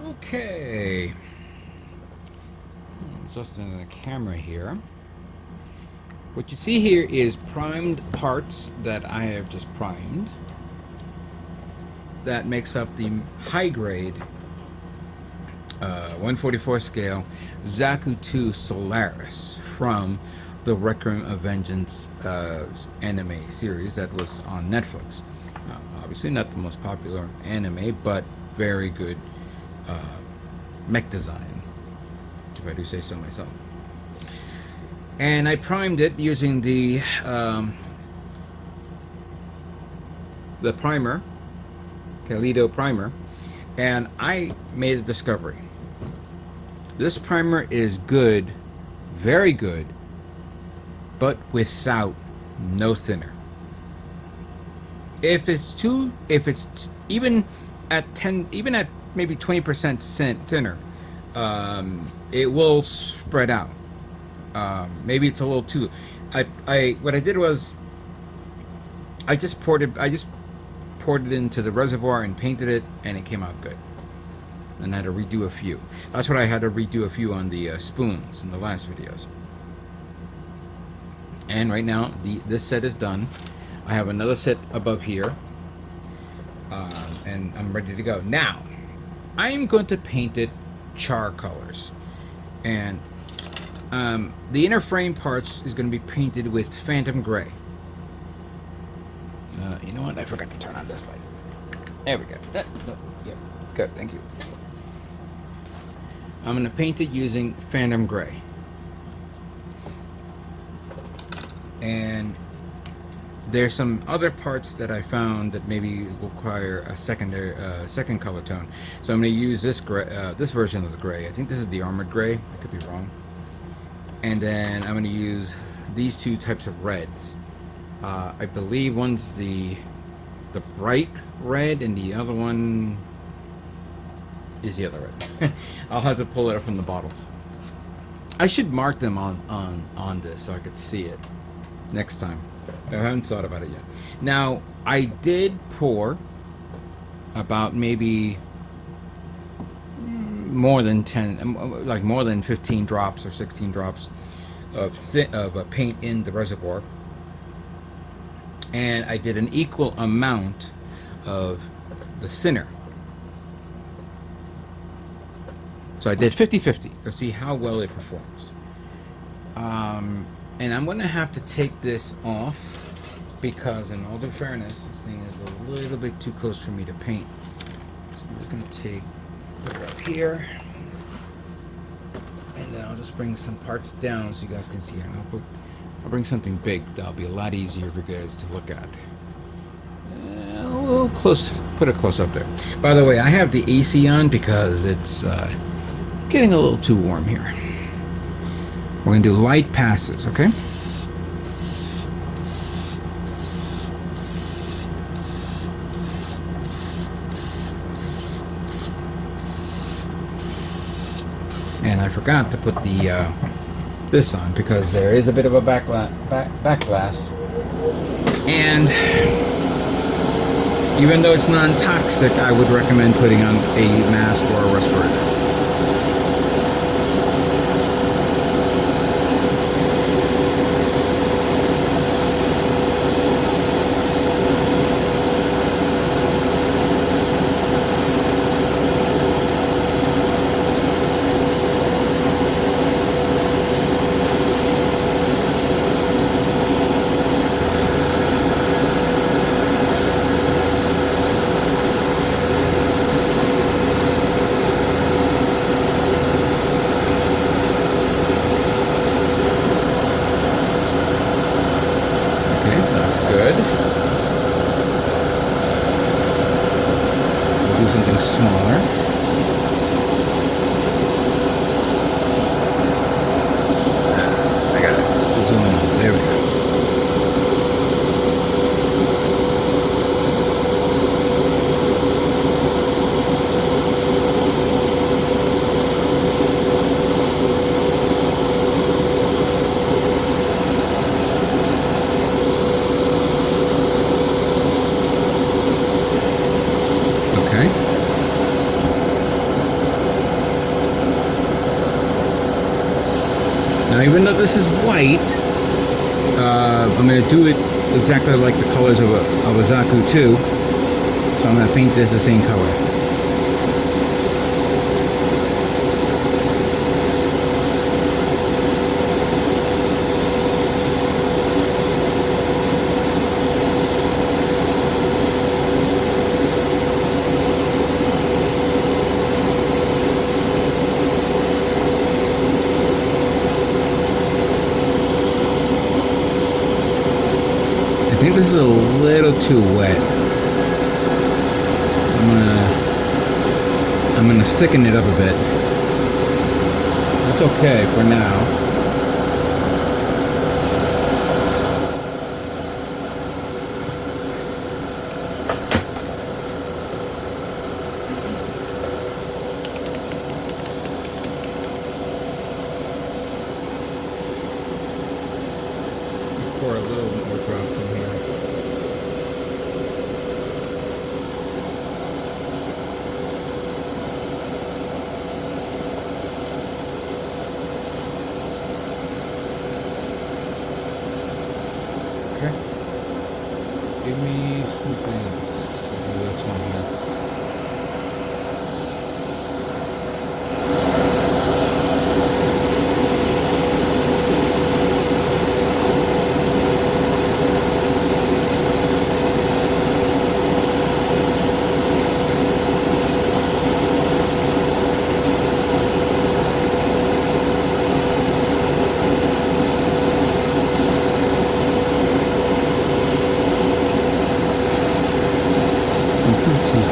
Okay. Adjusting the camera here. What you see here is primed parts that I have just primed. That makes up the high grade 144 scale Zaku 2 Solaris from the Requiem of Vengeance anime series that was on Netflix. Obviously not the most popular anime, but very good mech design, if I do say so myself. And I primed it using the primer, Kaleido primer, and I made a discovery. This primer is good, very good, but without no thinner. If it's even at maybe 20% thinner, it will spread out. Maybe it's a little too. What I did was I just poured it into the reservoir and painted it, and it came out good. And I had to redo a few. That's what I had to redo a few on the spoons in the last videos. And right now this set is done. I have another set above here, and I'm ready to go. Now I am going to paint it char colors, and the inner frame parts is going to be painted with phantom gray. You know what? I forgot to turn on this light. There we go. Yeah, good. Thank you. I'm going to paint it using phantom gray. And there's some other parts that I found that maybe require a second color tone. So I'm going to use this gray, this version of the gray. I think this is the armored gray. I could be wrong. And then I'm going to use these two types of reds. I believe one's the bright red, and the other one is the other red. I'll have to pull it up from the bottles. I should mark them on this so I could see it next time. I haven't thought about it yet. Now, I did pour about maybe more than 10, like more than 15 drops or 16 drops of paint in the reservoir. And I did an equal amount of the thinner. So I did 50-50 to see how well it performs. And I'm going to have to take this off because, in all due fairness, this thing is a little bit too close for me to paint. So I'm just going to put it up here, and then I'll just bring some parts down so you guys can see it. I'll bring something big that'll be a lot easier for you guys to look at. A little close, put it close up there. By the way, I have the AC on because it's getting a little too warm here. We're going to do light passes, okay? And I forgot to put the this on because there is a bit of a backblast. And even though it's non-toxic, I would recommend putting on a mask or a respirator. Now, even though this is white, I'm going to do it exactly like the colors of a Zaku too. So I'm going to paint this the same color. I think this is a little too wet. I'm gonna thicken it up a bit. That's okay for now. Pour a little more drops in here. Okay. Give me some things. I'll do this one here.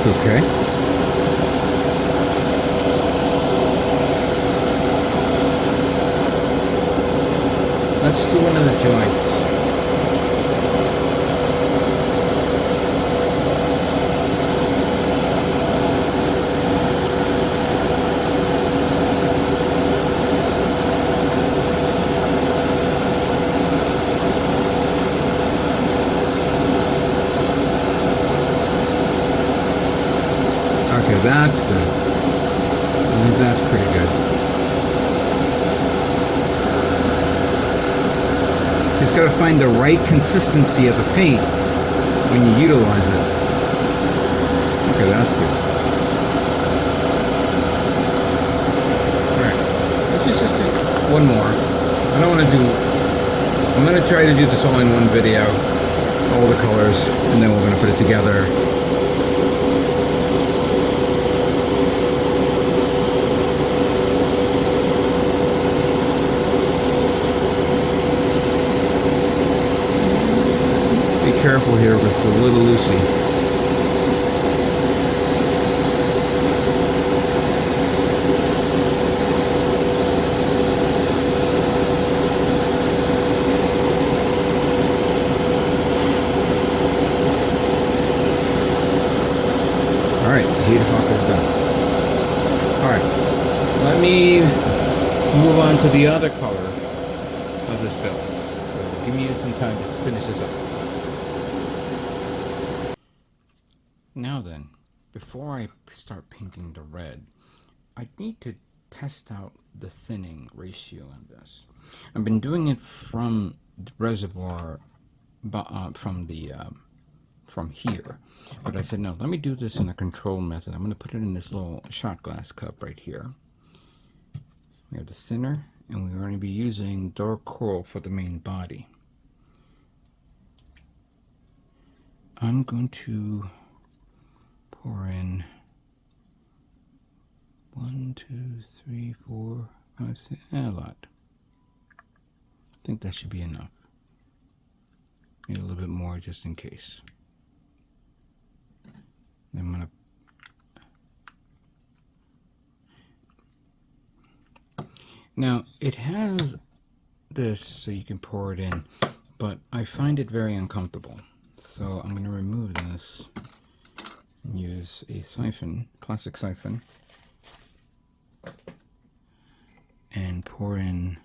Okay. Let's do one of the joints. Okay, that's good. I think that's pretty good. You just gotta find the right consistency of the paint when you utilize it. Okay, that's good. Alright, let's just do one more. I don't want to do... I'm going to try to do this all in one video, all the colors, and then we're going to put it together. Careful here because it's a little loosey. Alright, the heat hawk is done. Alright, let me move on to the other color of this build. So give me some time to finish this up. Now then, before I start painting the red, I need to test out the thinning ratio on this. I've been doing it from the reservoir, from here, but I said no, let me do this in a controlled method. I'm going to put it in this little shot glass cup right here. We have the thinner, and we're going to be using dark coral for the main body. I'm going to pour in 1, 2, 3, 4, 5, 6, a lot. I think that should be enough. Maybe a little bit more just in case. I'm gonna. Now it has this so you can pour it in, but I find it very uncomfortable. So I'm going to remove this. Use a siphon, plastic siphon, and pour in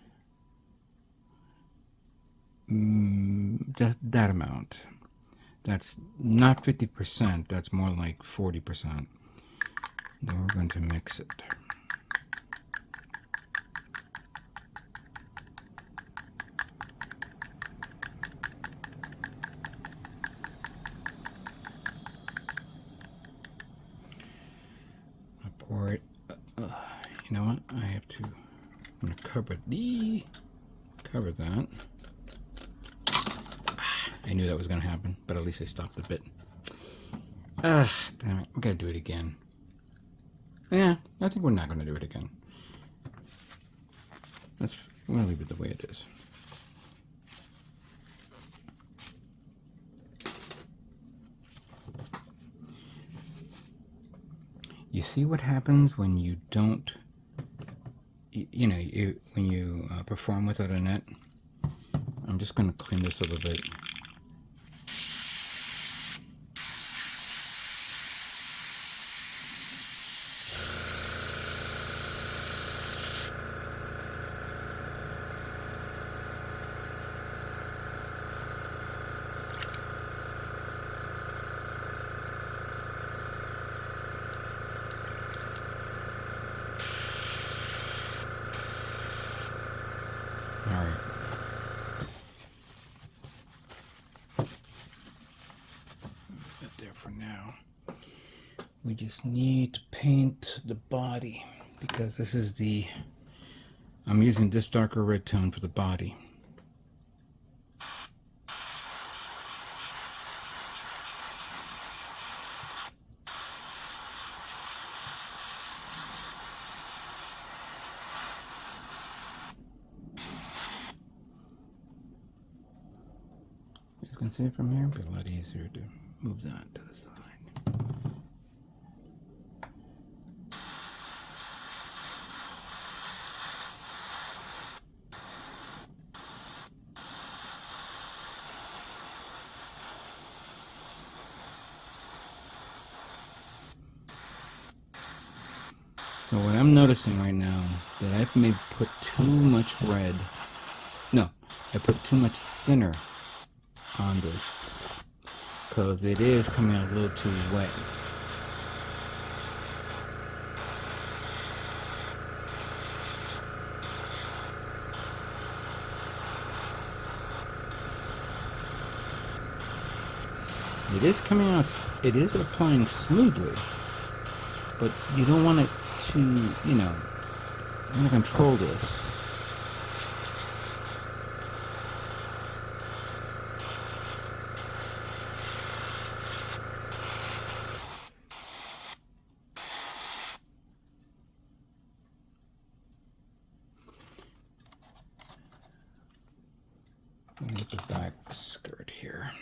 that amount. That's not 50%, that's more like 40%. Then we're going to mix it. You know what? I have to. I'm gonna cover that. I knew that was gonna happen, but at least I stopped a bit. Damn it! We gotta do it again. Yeah, I think we're not gonna do it again. I'm gonna leave it the way it is. You see what happens when you don't, when you perform without a net? I'm just going to clean this a little bit. For now, we just need to paint the body because this is I'm using this darker red tone for the body. You can see it from here, it'll be a lot easier to move that to the side. So what I'm noticing right now, that I've maybe put too much red. No, I put too much thinner on this. Because it is coming out a little too wet. It is coming out, it is applying smoothly, but you don't want it to, you want to control this. Let me get the back skirt here.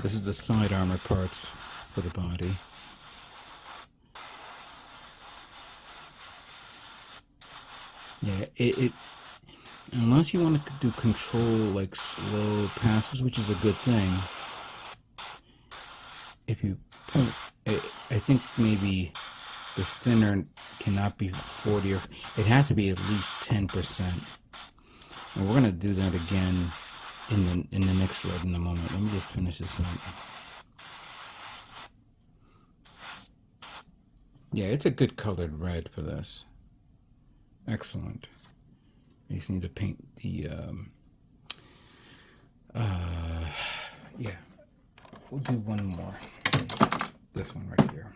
This is the side armor parts for the body. Yeah, it unless you want to do control like slow passes, which is a good thing. If you put, I think maybe the thinner cannot be 40 or it has to be at least 10%. And we're gonna do that again in the next red in a moment. Let me just finish this up. Yeah, it's a good colored red for this. Excellent. I just need to paint the yeah. We'll do one more. This one right here.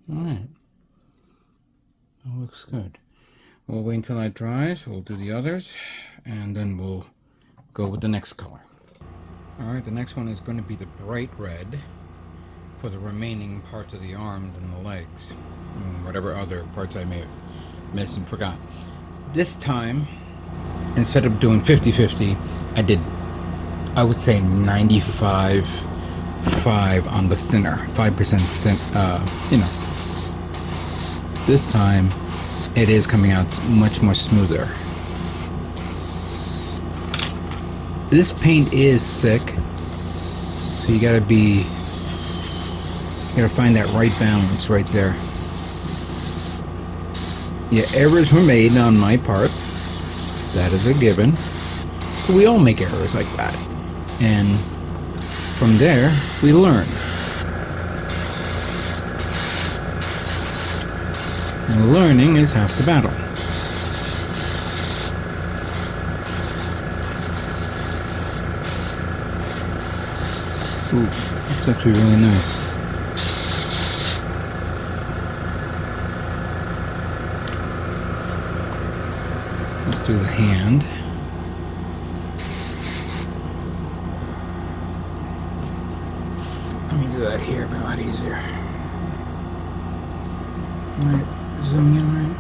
Alright. That looks good. We'll wait until that dries, we'll do the others, and then we'll go with the next color. Alright, the next one is going to be the bright red for the remaining parts of the arms and the legs, and whatever other parts I may have missed and forgot. This time, instead of doing 50-50, I would say 95-5 on the thinner, 5% thin, you know. This time, it is coming out much more smoother. This paint is thick, so you gotta find that right balance right there. Yeah, errors were made on my part. That is a given. But we all make errors like that. And from there, we learn. And learning is half the battle. Ooh, that's actually really nice. Let's do the hand. Let me do that here, it'll be a lot easier. Alright, zooming in right.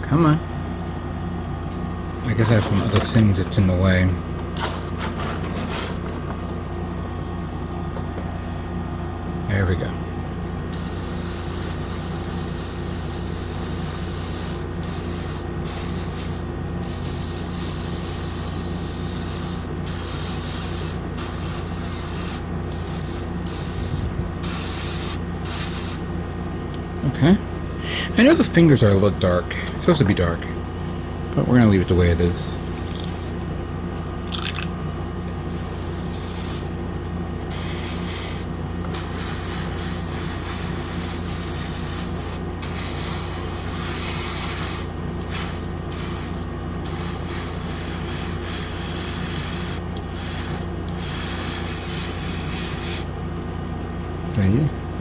Come on. I guess I have some other things that's in the way. There we go. Okay. I know the fingers are a little dark. It's supposed to be dark. But we're going to leave it the way it is.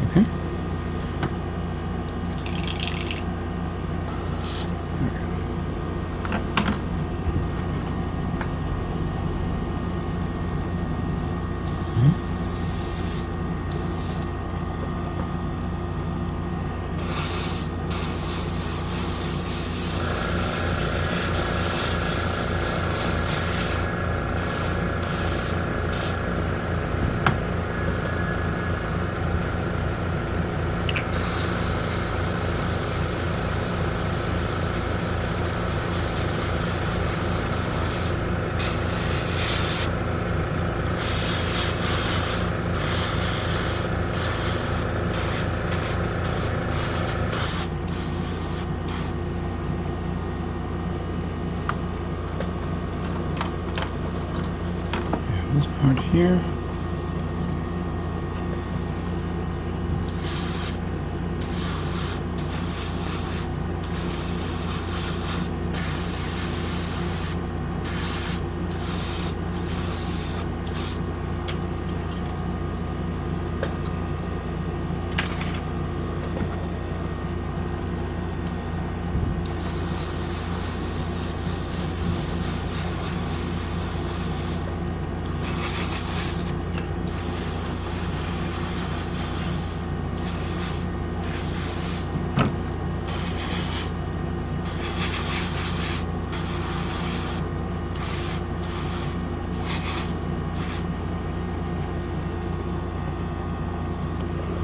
Okay. This part here.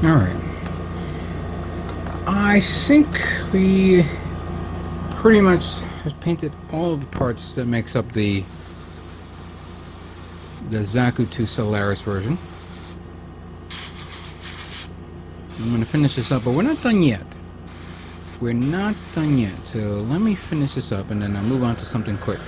Alright. I think we pretty much have painted all of the parts that makes up the Zaku to Solaris version. I'm going to finish this up, but we're not done yet. We're not done yet, so let me finish this up and then I'll move on to something quick.